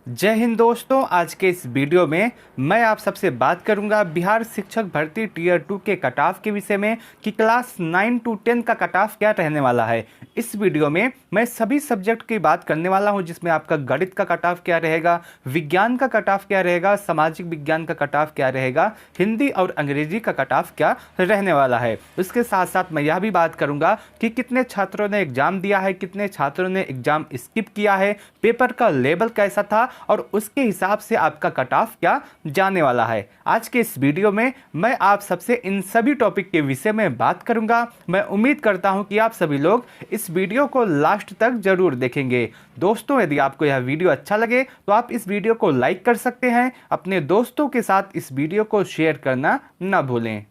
जय हिंद दोस्तों। आज के इस वीडियो में मैं आप सबसे बात करूंगा बिहार शिक्षक भर्ती टीयर 2 के कट ऑफ के विषय में कि क्लास 9 to 10 का कट ऑफ क्या रहने वाला है। इस वीडियो में मैं सभी सब्जेक्ट की बात करने वाला हूं, जिसमें आपका गणित का कट ऑफ क्या रहेगा, विज्ञान का कट ऑफ क्या रहेगा, सामाजिक विज्ञान का कट ऑफ क्या रहेगा, हिंदी और अंग्रेजी का कट ऑफ क्या रहने वाला है। उसके साथ साथ मैं यह भी बात करूंगा कि कितने छात्रों ने एग्जाम दिया है, कितने छात्रों ने एग्जाम स्किप किया है, पेपर का लेवल कैसा था और उसके हिसाब से आपका कट ऑफ क्या जाने वाला है। आज के इस वीडियो में मैं आप सबसे इन सभी टॉपिक के विषय में बात करूंगा। मैं उम्मीद करता हूं कि आप सभी लोग इस वीडियो को लास्ट तक जरूर देखेंगे। दोस्तों, यदि आपको यह वीडियो अच्छा लगे तो आप इस वीडियो को लाइक कर सकते हैं। अपने दोस्तों के साथ इस वीडियो को शेयर करना ना भूलें।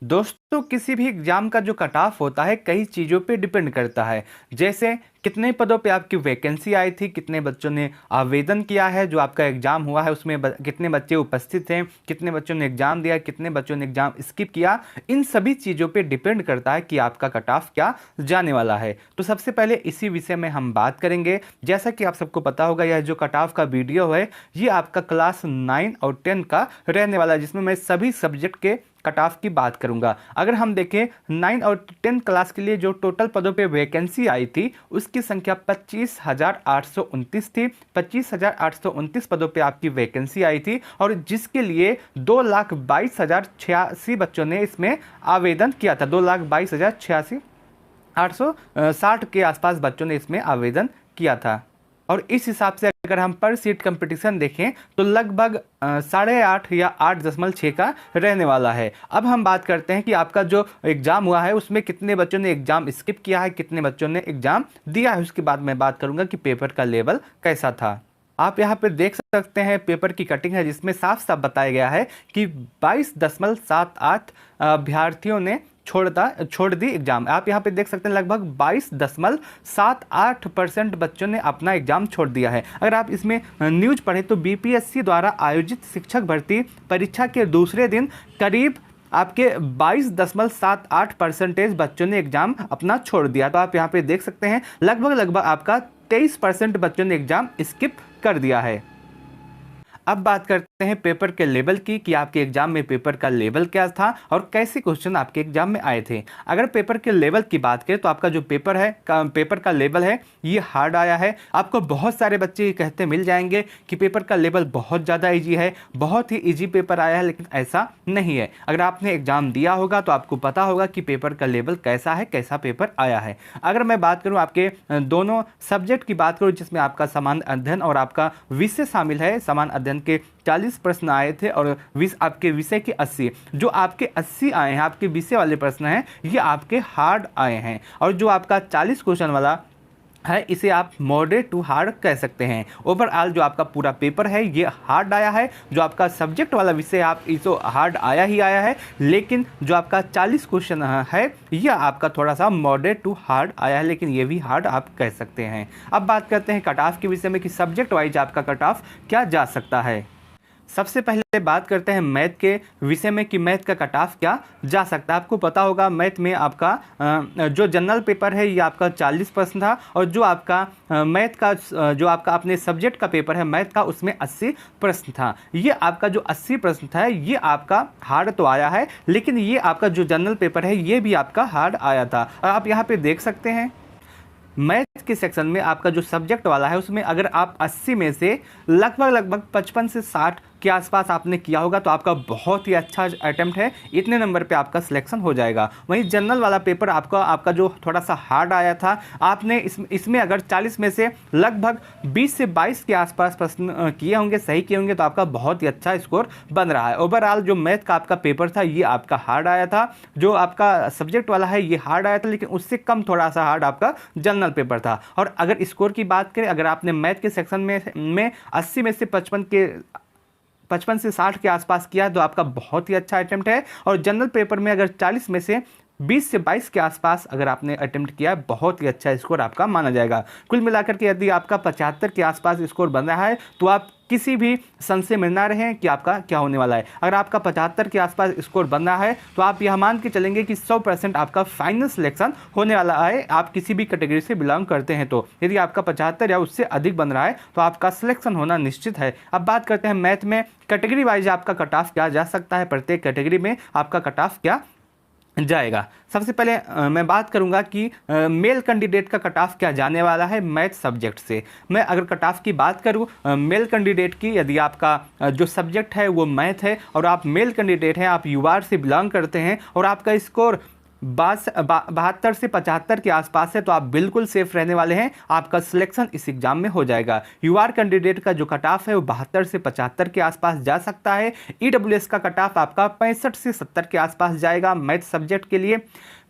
दोस्तों, किसी भी एग्जाम का जो कट ऑफ होता है कई चीज़ों पे डिपेंड करता है, जैसे कितने पदों पे आपकी वैकेंसी आई थी, कितने बच्चों ने आवेदन किया है, जो आपका एग्जाम हुआ है उसमें कितने बच्चे उपस्थित हैं, कितने बच्चों ने एग्जाम दिया, कितने बच्चों ने एग्जाम स्किप किया। इन सभी चीज़ों पे डिपेंड करता है कि आपका कट ऑफ क्या जाने वाला है। तो सबसे पहले इसी विषय में हम बात करेंगे। जैसा कि आप सबको पता होगा, यह जो कट ऑफ का वीडियो है ये आपका क्लास 9 और 10 का रहने वाला है, जिसमें मैं सभी सब्जेक्ट के कट ऑफ की बात करूंगा। अगर हम देखें 9 और 10 क्लास के लिए जो टोटल पदों पे वैकेंसी आई थी उसकी संख्या 25,829 थी। 25,829 पदों पे आपकी वैकेंसी आई थी और जिसके लिए 2,22,086 बच्चों ने इसमें आवेदन किया था। 2,22,086 860 के आसपास बच्चों ने इसमें आवेदन किया था। और इस हिसाब से अगर हम पर सीट कंपटीशन देखें तो लगभग 8.5 या 8.6 का रहने वाला है। अब हम बात करते हैं कि आपका जो एग्जाम हुआ है उसमें कितने बच्चों ने एग्जाम स्किप किया है, कितने बच्चों ने एग्जाम दिया है। उसके बाद मैं बात करूंगा कि पेपर का लेवल कैसा था। आप यहाँ पे देख सकते हैं पेपर की कटिंग है, जिसमें साफ साफ बताया गया है कि 22.78 अभ्यर्थियों ने छोड़ दी एग्जाम। आप यहाँ पे देख सकते हैं लगभग 22.78% बच्चों ने अपना एग्जाम छोड़ दिया है। अगर आप इसमें न्यूज पढ़ें तो बीपीएससी द्वारा आयोजित शिक्षक भर्ती परीक्षा के दूसरे दिन करीब आपके 22.78% बच्चों ने एग्जाम अपना छोड़ दिया। तो आप यहाँ पे देख सकते हैं लगभग आपका 23% बच्चों ने एग्जाम स्किप कर दिया है। अब बात करते हैं पेपर के लेवल की कि आपके एग्जाम में पेपर का लेवल क्या था और कैसे क्वेश्चन आपके एग्जाम में आए थे। अगर पेपर के लेवल की बात करें तो आपका जो पेपर का लेवल है ये हार्ड आया है। आपको बहुत सारे बच्चे ये कहते मिल जाएंगे कि पेपर का लेवल बहुत ज़्यादा ईजी है, बहुत ही ईजी पेपर आया है, लेकिन ऐसा नहीं है। अगर आपने एग्जाम दिया होगा तो आपको पता होगा कि पेपर का लेवल कैसा है, कैसा पेपर आया है। अगर मैं बात करूँ आपके दोनों सब्जेक्ट की बात करूँ, जिसमें आपका सामान्य अध्ययन और आपका विषय शामिल है, सामान्य अध्ययन के 40 प्रश्न आए थे और आपके विषय के 80, जो आपके 80 आए हैं, आपके विषय वाले प्रश्न हैं, ये आपके हार्ड आए हैं। और जो आपका 40 क्वेश्चन वाला है इसे आप मॉडरेट टू हार्ड कह सकते हैं। ओवरऑल जो आपका पूरा पेपर है ये हार्ड आया है। जो आपका सब्जेक्ट वाला विषय आप इसो हार्ड आया ही आया है, लेकिन जो आपका 40 क्वेश्चन है यह आपका थोड़ा सा मॉडरेट टू हार्ड आया है, लेकिन ये भी हार्ड आप कह सकते हैं। अब बात करते हैं कट ऑफ के विषय में कि सब्जेक्ट वाइज आपका कट ऑफ क्या जा सकता है। सबसे पहले बात करते हैं मैथ के विषय में कि मैथ का कट ऑफ क्या जा सकता है। आपको पता होगा मैथ में आपका जो जनरल पेपर है ये आपका 40 प्रश्न था और जो आपका मैथ का जो आपका अपने सब्जेक्ट का पेपर है मैथ का उसमें 80 प्रश्न था। ये आपका जो 80 प्रश्न था ये आपका हार्ड तो आया है, लेकिन ये आपका जो जनरल पेपर है ये भी आपका हार्ड आया था। और आप यहाँ पे देख सकते हैं मैथ के सेक्शन में आपका जो सब्जेक्ट वाला है उसमें अगर आप 80 में से लगभग 55 से 60 के आसपास आपने किया होगा तो आपका बहुत ही अच्छा अटेम्प्ट है, इतने नंबर पे आपका सिलेक्शन हो जाएगा। वहीं जनरल वाला पेपर आपका जो थोड़ा सा हार्ड आया था, आपने इसमें अगर 40 में से लगभग 20 से 22 के आसपास प्रश्न किए होंगे, सही किए होंगे, तो आपका बहुत ही अच्छा स्कोर बन रहा है। ओवरऑल जो मैथ का आपका पेपर था ये आपका हार्ड आया था। जो आपका सब्जेक्ट वाला है ये हार्ड आया था, लेकिन उससे कम थोड़ा सा हार्ड आपका जनरल पेपर था। और अगर स्कोर की बात करें, अगर आपने मैथ के सेक्शन में 80 में से 55 से 60 के आसपास किया है तो आपका बहुत ही अच्छा अटेम्प्ट है। और जनरल पेपर में अगर 40 में से 20 से 22 के आसपास अगर आपने अटेम्प्ट किया है, बहुत ही अच्छा स्कोर आपका माना जाएगा। कुल मिलाकर के यदि आपका 75 के आसपास स्कोर बन रहा है तो आप किसी भी संशय में ना रहें कि आपका क्या होने वाला है। अगर आपका 75 के आसपास स्कोर बन रहा है तो आप यह मान के चलेंगे कि 100% आपका फाइनल सिलेक्शन होने वाला है, आप किसी भी कैटेगरी से बिलोंग करते हैं तो। यदि आपका 75 या उससे अधिक बन रहा है तो आपका सिलेक्शन होना निश्चित है। अब बात करते हैं मैथ में कैटेगरी वाइज आपका कट ऑफ क्या जा सकता है, प्रत्येक कैटेगरी में आपका कट ऑफ क्या जाएगा। सबसे पहले मैं बात करूंगा कि मेल कैंडिडेट का कट ऑफ क्या जाने वाला है मैथ सब्जेक्ट से। मैं अगर कट ऑफ की बात करूं मेल कैंडिडेट की, यदि आपका जो सब्जेक्ट है वो मैथ है और आप मेल कैंडिडेट हैं, आप यूआर से बिलोंग करते हैं और आपका स्कोर 72 से 75 के आसपास है तो आप बिल्कुल सेफ रहने वाले हैं, आपका सिलेक्शन इस एग्जाम में हो जाएगा। यूआर कैंडिडेट का जो कट ऑफ है वो 72 से 75 के आसपास जा सकता है। ईडब्ल्यूएस का कट ऑफ आपका 65 से 70 के आसपास जाएगा मैथ सब्जेक्ट के लिए।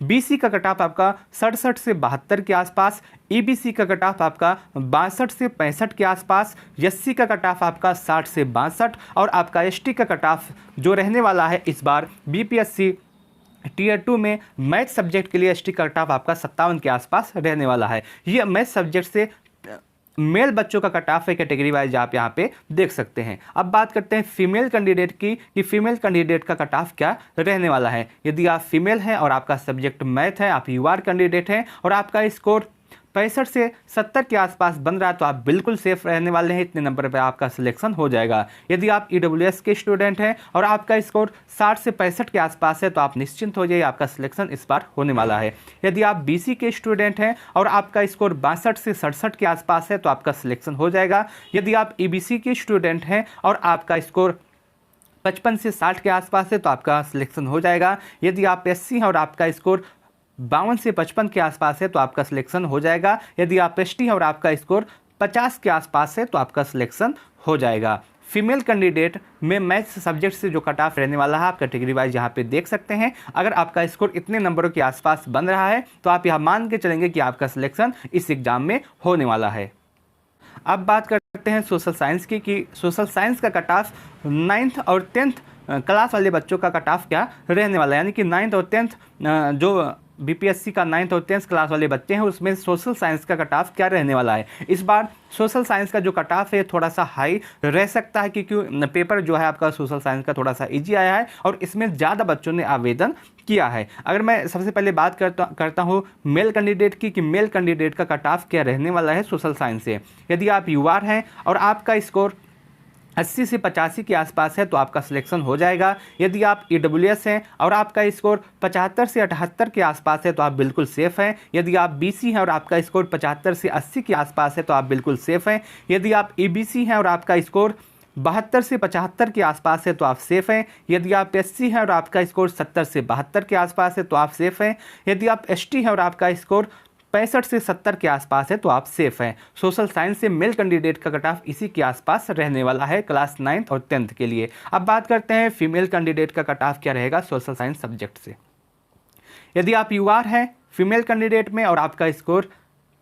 बीसी का कट ऑफ आपका 67 से 72 के आसपास। ईबीसी का कट ऑफ आपका 62 से 65 के आसपास। एससी का कट ऑफ आपका 60 से 62 और आपका एसटी का कट ऑफ जो रहने वाला है इस बार बीपीएससी टीयर 2 में मैथ सब्जेक्ट के लिए एसटी कट ऑफ आपका 57 के आसपास रहने वाला है। ये मैथ सब्जेक्ट से मेल बच्चों का कट ऑफ है कैटेगरी वाइज, आप यहाँ पे देख सकते हैं। अब बात करते हैं फीमेल कैंडिडेट की कि फीमेल कैंडिडेट का कट ऑफ क्या रहने वाला है। यदि आप फीमेल हैं और आपका सब्जेक्ट मैथ है, आप यूआर कैंडिडेट हैं और आपका स्कोर 65 से 70 के आसपास बन रहा है तो आप बिल्कुल सेफ रहने वाले हैं, इतने नंबर पर आपका सिलेक्शन हो जाएगा। यदि आप ईडब्ल्यूएस के स्टूडेंट हैं और आपका स्कोर 60 से 65 के आसपास है तो आप निश्चिंत हो जाइए, आपका सिलेक्शन इस बार होने वाला है। यदि आप बीसी के स्टूडेंट हैं और आपका स्कोर 62 से 67 के आसपास है तो आपका सिलेक्शन हो जाएगा। यदि आप ईबीसी के स्टूडेंट हैं और आपका स्कोर 55 से 60 के आसपास है तो आपका सिलेक्शन हो जाएगा। यदि आप एससी हैं और आपका स्कोर 52 से 55 के आसपास है तो आपका सिलेक्शन हो जाएगा। यदि आप एसटी हैं और आपका स्कोर 50 के आसपास है तो आपका सिलेक्शन हो जाएगा। फीमेल कैंडिडेट में मैथ्स सब्जेक्ट से जो कट ऑफ रहने वाला है आप कैटेगरी वाइज यहाँ पे देख सकते हैं। अगर आपका स्कोर इतने नंबरों के आसपास बन रहा है तो आप यह मान के चलेंगे कि आपका सिलेक्शन इस एग्जाम में होने वाला है। अब बात करते हैं सोशल साइंस की कि सोशल साइंस का कट ऑफ 9th और 10th क्लास वाले बच्चों का कट ऑफ क्या रहने वाला है, यानी कि 9th और 10th जो बीपीएससी का 9th और 10th क्लास वाले बच्चे हैं उसमें सोशल साइंस का कट ऑफ क्या रहने वाला है। इस बार सोशल साइंस का जो कट ऑफ है थोड़ा सा हाई रह सकता है क्योंकि पेपर जो है आपका सोशल साइंस का थोड़ा सा इजी आया है और इसमें ज़्यादा बच्चों ने आवेदन किया है। अगर मैं सबसे पहले बात करता हूँ मेल कैंडिडेट की कि मेल कैंडिडेट का कट ऑफ क्या रहने वाला है सोशल साइंस से। यदि आप यूआर हैं और आपका स्कोर 80 से 85 के आसपास है तो आपका सिलेक्शन हो जाएगा। यदि आप ईडब्ल्यूएस हैं और आपका स्कोर 75 से 78 के आसपास है तो आप बिल्कुल सेफ हैं। यदि आप बीसी हैं और आपका स्कोर 75 से 80 के आसपास है तो आप बिल्कुल सेफ हैं। यदि आप ईबीसी हैं और आपका स्कोर 72 से 75 के आसपास है तो आप सेफ हैं। यदि आप एससी हैं और आपका स्कोर 70 से 72 के आसपास है तो आप सेफ हैं। यदि आप एसटी हैं और आपका स्कोर 65 से 70 के आसपास है तो आप सेफ हैं। सोशल साइंस से मेल कैंडिडेट का कट ऑफ इसी के आसपास रहने वाला है क्लास 9th और 10th के लिए। अब बात करते हैं फीमेल कैंडिडेट का कट ऑफ क्या रहेगा सोशल साइंस सब्जेक्ट से। यदि आप यूआर हैं फीमेल कैंडिडेट में और आपका स्कोर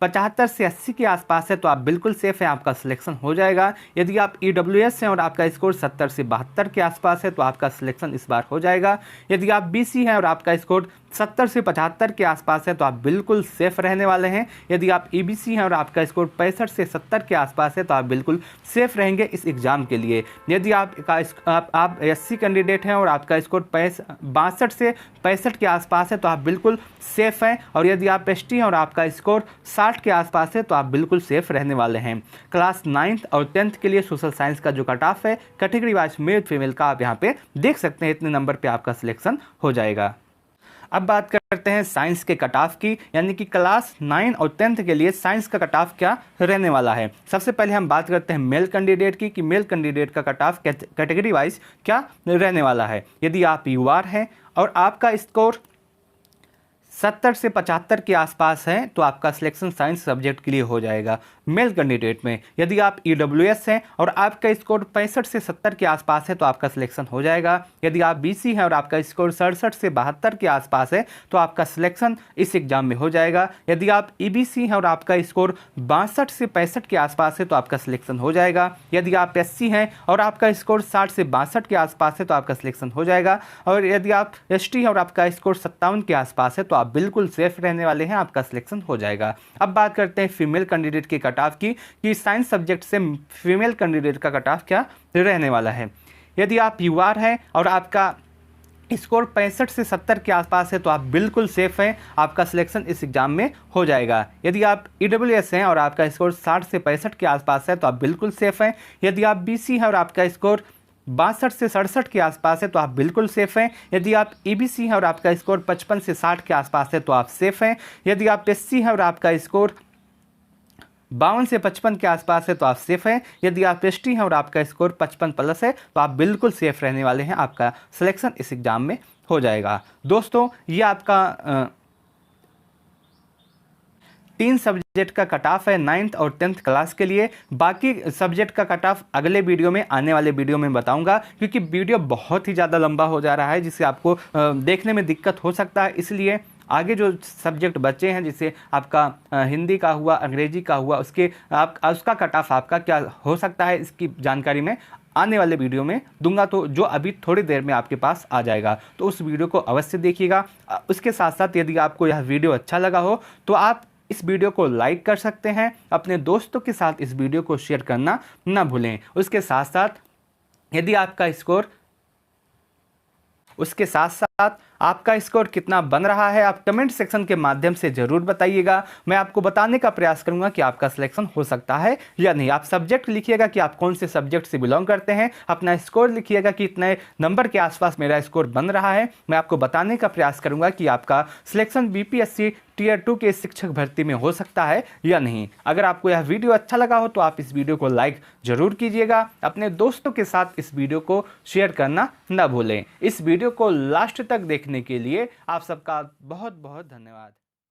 75 से 80 के आसपास है तो आप बिल्कुल सेफ हैं, आपका सिलेक्शन हो जाएगा। यदि आप ईडब्ल्यूएस हैं और आपका स्कोर 70 से 72 के आसपास है तो आपका सिलेक्शन इस बार हो जाएगा। यदि आप बीसी हैं और आपका स्कोर 70 से 75 के आसपास है तो आप बिल्कुल सेफ रहने वाले हैं। यदि आप ईबीसी हैं और आपका स्कोर 65 से 70 के आसपास है तो आप बिल्कुल सेफ रहेंगे इस एग्ज़ाम के लिए। यदि आप एससी कैंडिडेट हैं और आपका स्कोर 62 से 65 के आसपास है तो आप बिल्कुल सेफ हैं। और यदि आप एसटी हैं और आपका स्कोर 60 के आसपास है तो आप बिल्कुल सेफ रहने वाले हैं। क्लास 9th और 10th के लिए सोशल साइंस का जो कट ऑफ है कैटेगरी वाइज मेल फीमेल का आप यहाँ पे देख सकते हैं, इतने नंबर पे आपका सिलेक्शन हो जाएगा। अब बात करते हैं साइंस के कट ऑफ की, यानी कि क्लास 9 और 10th के लिए साइंस का कट ऑफ क्या रहने वाला है। सबसे पहले हम बात करते हैं मेल कैंडिडेट की कि मेल कैंडिडेट का कट ऑफ कैटेगरी वाइज क्या रहने वाला है। यदि आप यूआर हैं और आपका स्कोर 70 से 75 के आसपास हैं तो आपका सिलेक्शन साइंस सब्जेक्ट के लिए हो जाएगा। मेल कैंडिडेट में यदि आप EWS हैं और आपका स्कोर 65 से 70 के आसपास है तो आपका सिलेक्शन हो जाएगा। यदि आप BC हैं और आपका स्कोर 67 से 72 के आसपास है तो आपका सिलेक्शन इस एग्जाम में हो जाएगा। यदि आप EBC हैं और आपका स्कोर 62 से 65 के आसपास है तो आपका सिलेक्शन हो जाएगा। यदि आप SC हैं और आपका स्कोर 60 से 62 के आसपास है तो आपका सिलेक्शन हो जाएगा। और यदि आप ST हैं और आपका स्कोर 57 के आसपास है तो आप बिल्कुल सेफ रहने वाले हैं, आपका सिलेक्शन हो जाएगा। अब बात करते हैं फीमेल कैंडिडेट के कट ऑफ की कि साइंस सब्जेक्ट से फीमेल कैंडिडेट का कट ऑफ क्या रहने वाला है। यदि आप UR हैं और आपका स्कोर 65 से 70 के आसपास है तो आप बिल्कुल सेफ हैं, आपका सिलेक्शन इस एग्जाम में हो जाएगा। यदि आप EWS हैं और आपका स्कोर 60 से 65 के आसपास है तो आप बिल्कुल सेफ हैं। यदि आप BC हैं और आपका स्कोर 62 से 67 के आसपास है तो आप बिल्कुल सेफ हैं। यदि आप EBC हैं और आपका स्कोर 55 से 60 के आसपास है तो आप सेफ हैं। यदि आप SC हैं और आपका स्कोर 52 से 55 के आसपास है तो आप सेफ हैं। यदि आप ST हैं और आपका स्कोर 55 प्लस है तो आप बिल्कुल सेफ रहने वाले हैं, आपका सिलेक्शन इस एग्जाम में हो जाएगा। दोस्तों ये आपका 3 सब्जेक्ट का कट ऑफ है 9th और 10th क्लास के लिए। बाकी सब्जेक्ट का कट ऑफ अगले वीडियो में, आने वाले वीडियो में बताऊंगा, क्योंकि वीडियो बहुत ही ज़्यादा लंबा हो जा रहा है जिससे आपको देखने में दिक्कत हो सकता है। इसलिए आगे जो सब्जेक्ट बचे हैं, जैसे आपका हिंदी का हुआ, अंग्रेजी का हुआ, उसका कट ऑफ आपका क्या हो सकता है, इसकी जानकारी मैं आने वाले वीडियो में दूंगा, तो जो अभी थोड़ी देर में आपके पास आ जाएगा, तो उस वीडियो को अवश्य देखिएगा। उसके साथ साथ यदि आपको यह वीडियो अच्छा लगा हो तो आप इस वीडियो को लाइक कर सकते हैं, अपने दोस्तों के साथ इस वीडियो को शेयर करना ना भूलें। उसके साथ साथ यदि आपका स्कोर कितना बन रहा है, आप कमेंट सेक्शन के माध्यम से ज़रूर बताइएगा। मैं आपको बताने का प्रयास करूंगा कि आपका सिलेक्शन हो सकता है या नहीं। आप सब्जेक्ट लिखिएगा कि आप कौन से सब्जेक्ट से बिलोंग करते हैं, अपना स्कोर लिखिएगा कि इतने नंबर के आसपास मेरा स्कोर बन रहा है। मैं आपको बताने का प्रयास करूंगा कि आपका सिलेक्शन BPSC Tier 2 के शिक्षक भर्ती में हो सकता है या नहीं। अगर आपको यह वीडियो अच्छा लगा हो तो आप इस वीडियो को लाइक ज़रूर कीजिएगा, अपने दोस्तों के साथ इस वीडियो को शेयर करना ना भूलें। इस वीडियो को लास्ट तक देखने के लिए आप सबका बहुत बहुत धन्यवाद।